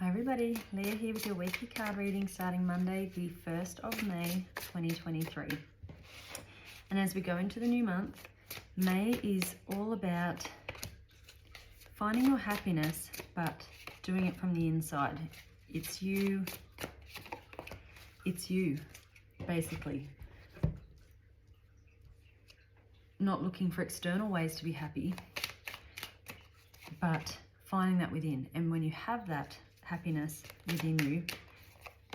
Hi everybody, Leah here with your weekly card reading starting Monday, the 1st of May 2023. And as we go into the new month, May is all about finding your happiness, but doing it from the inside. It's you, basically. Not looking for external ways to be happy, but finding that within. And when you have that happiness within you,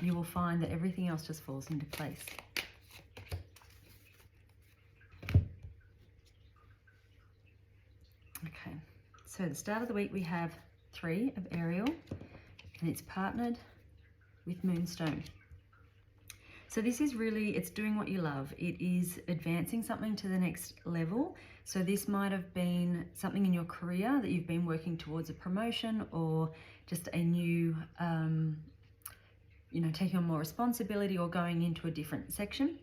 you will find that everything else just falls into place. Okay, so at the start of the week we have 3 of Ariel, and it's partnered with Moonstone. So this is really, it's doing what you love. It is advancing something to the next level. So this might have been something in your career that you've been working towards, a promotion or just a new, taking on more responsibility or going into a different section.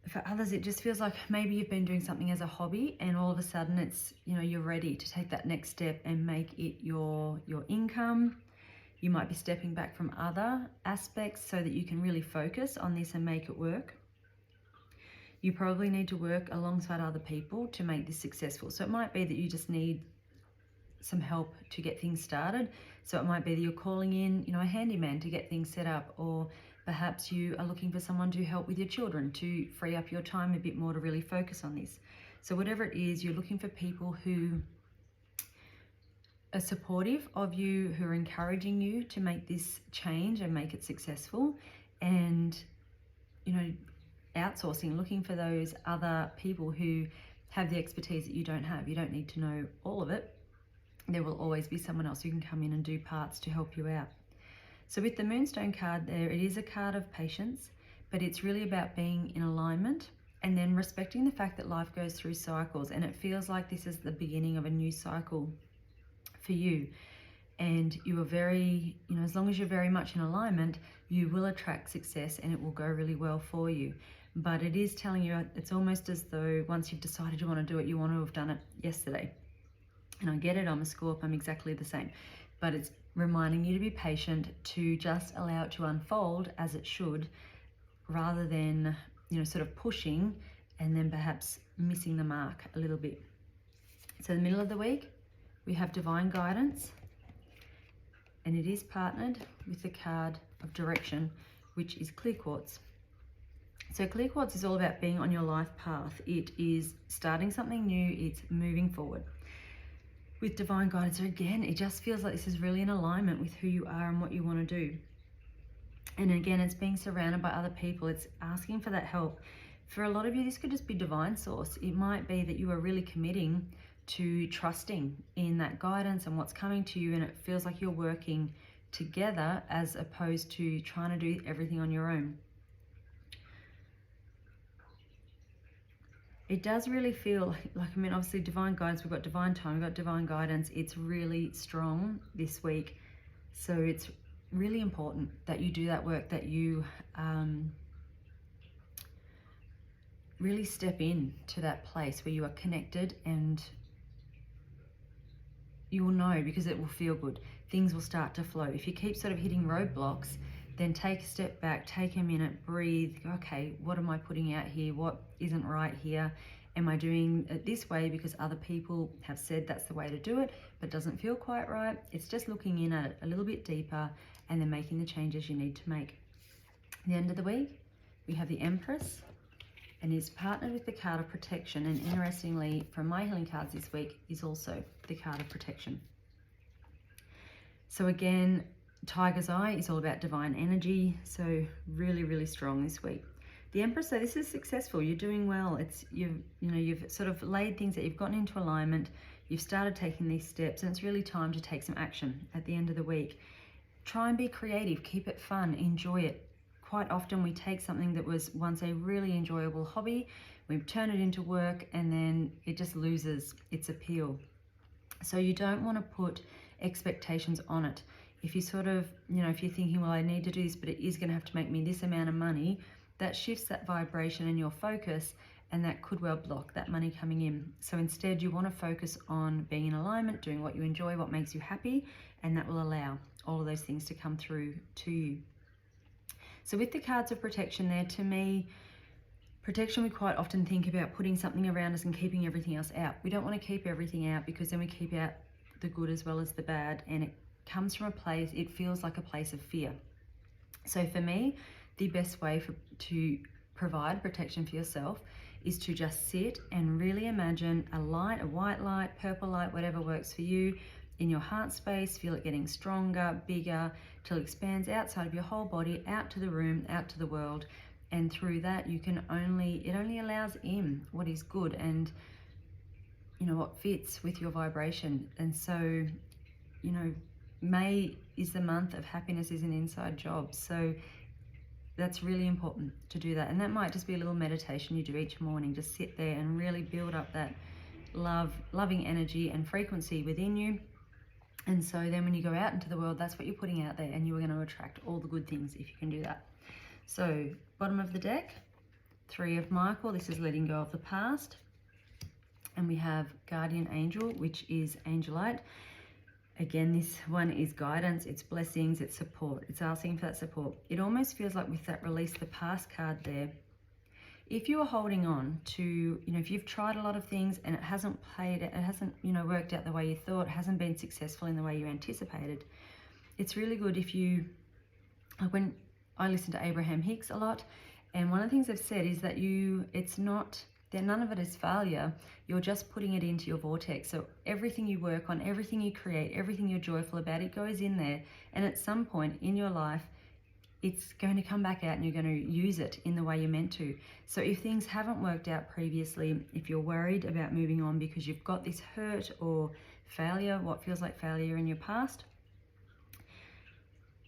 For others, it just feels like maybe you've been doing something as a hobby and all of a sudden it's, you're ready to take that next step and make it your income. You might be stepping back from other aspects so that you can really focus on this and make it work. You probably need to work alongside other people to make this successful. So it might be that you just need some help to get things started. So it might be that you're calling in, a handyman to get things set up, or perhaps you are looking for someone to help with your children to free up your time a bit more to really focus on this. So whatever it is, you're looking for people who are supportive of you, who are encouraging you to make this change and make it successful, and outsourcing, looking for those other people who have the expertise that you don't have. You don't need to know all of it. There will always be someone else who can come in and do parts to help you out. So with the Moonstone card there, it is a card of patience, but it's really about being in alignment and then respecting the fact that life goes through cycles, and it feels like this is the beginning of a new cycle for you. And you are very, as long as you're very much in alignment, you will attract success and it will go really well for you. But it is telling you, it's almost as though once you've decided you want to do it, you want to have done it yesterday. And I get it, I'm a Scorp, I'm exactly the same. But it's reminding you to be patient, to just allow it to unfold as it should, rather than, sort of pushing and then perhaps missing the mark a little bit. So the middle of the week, we have divine guidance, and it is partnered with the card of direction, which is clear quartz. So clear quartz is all about being on your life path. It is starting something new, it's moving forward. With divine guidance, so again, it just feels like this is really in alignment with who you are and what you want to do. And again, it's being surrounded by other people. It's asking for that help. For a lot of you, this could just be divine source. It might be that you are really committing to trusting in that guidance and what's coming to you, and it feels like you're working together as opposed to trying to do everything on your own. It does really feel like, obviously divine guidance, we've got divine time, we've got divine guidance. It's really strong this week. So it's really important that you do that work, that you really step in to that place where you are connected, and you will know, because it will feel good. Things will start to flow. If you keep sort of hitting roadblocks, then take a step back, take a minute, breathe. Okay, what am I putting out here? What isn't right here? Am I doing it this way because other people have said that's the way to do it, but doesn't feel quite right? It's just looking in at it a little bit deeper and then making the changes you need to make. At the end of the week, we have the Empress, and is partnered with the card of protection. And interestingly, from my healing cards this week, is also the card of protection. So again, Tiger's Eye is all about divine energy. So really, really strong this week. The Empress, so this is successful. You're doing well. It's you've sort of laid things that you've gotten into alignment. You've started taking these steps, and it's really time to take some action at the end of the week. Try and be creative. Keep it fun. Enjoy it. Quite often we take something that was once a really enjoyable hobby, we turn it into work, and then it just loses its appeal. So you don't want to put expectations on it. If you sort of, if you're thinking, well, I need to do this, but it is going to have to make me this amount of money, that shifts that vibration and your focus, and that could well block that money coming in. So instead, you want to focus on being in alignment, doing what you enjoy, what makes you happy, and that will allow all of those things to come through to you. So with the cards of protection there, to me, protection, we quite often think about putting something around us and keeping everything else out. We don't want to keep everything out, because then we keep out the good as well as the bad, and it comes from a place, it feels like a place of fear. So for me, the best way to provide protection for yourself is to just sit and really imagine a light, a white light, purple light, whatever works for you, in your heart space. Feel it getting stronger, bigger, till it expands outside of your whole body, out to the room, out to the world. And through that, it only allows in what is good and, you know, what fits with your vibration. And so, you know, May is the month of happiness is an inside job. So that's really important to do that. And that might just be a little meditation you do each morning. Just sit there and really build up that loving energy and frequency within you. And so then when you go out into the world, that's what you're putting out there, and you are going to attract all the good things if you can do that. So bottom of the deck, 3 of Michael. This is letting go of the past. And we have Guardian Angel, which is Angelite. Again, this one is guidance, it's blessings, it's support. It's asking for that support. It almost feels like with that release the past card there, if you are holding on to, you know, if you've tried a lot of things and it hasn't, you know, worked out the way you thought, it hasn't been successful in the way you anticipated, it's really good if you, when I listen to Abraham Hicks a lot, and one of the things I've said is that none of it is failure. You're just putting it into your vortex. So everything you work on, everything you create, everything you're joyful about, it goes in there. And at some point in your life, it's going to come back out and you're going to use it in the way you're meant to. So if things haven't worked out previously, if you're worried about moving on because you've got this hurt or failure, what feels like failure in your past,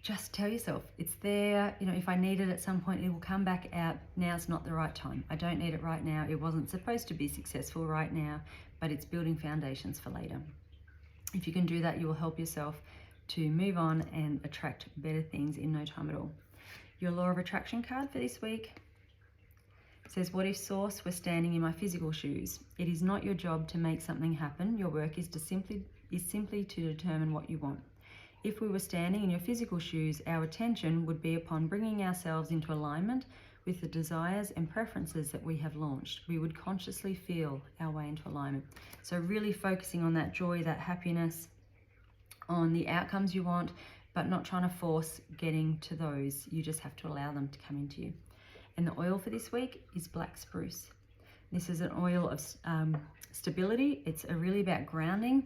just tell yourself it's there. You know, if I need it at some point, it will come back out. Now's not the right time. I don't need it right now. It wasn't supposed to be successful right now, but it's building foundations for later. If you can do that, you will help yourself to move on and attract better things in no time at all. Your Law of Attraction card for this week says, what if Source were standing in my physical shoes? It is not your job to make something happen. Your work is simply to determine what you want. If we were standing in your physical shoes, our attention would be upon bringing ourselves into alignment with the desires and preferences that we have launched. We would consciously feel our way into alignment. So really focusing on that joy, that happiness, on the outcomes you want, but not trying to force getting to those. You just have to allow them to come into you. And the oil for this week is black spruce. This is an oil of stability. It's really about grounding.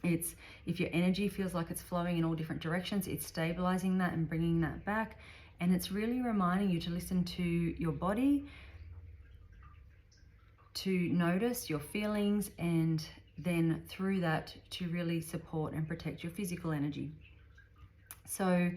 It's, if your energy feels like it's flowing in all different directions, it's stabilizing that and bringing that back. And it's really reminding you to listen to your body, to notice your feelings, and then through that to really support and protect your physical energy. So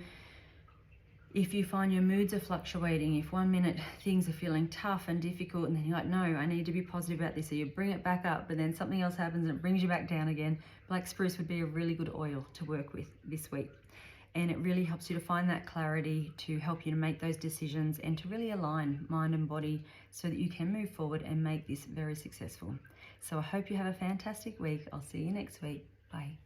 if you find your moods are fluctuating, if 1 minute things are feeling tough and difficult, and then you're like, no, I need to be positive about this, so you bring it back up, but then something else happens and it brings you back down again, black spruce would be a really good oil to work with this week. And it really helps you to find that clarity, to help you to make those decisions and to really align mind and body so that you can move forward and make this very successful. So I hope you have a fantastic week. I'll see you next week. Bye.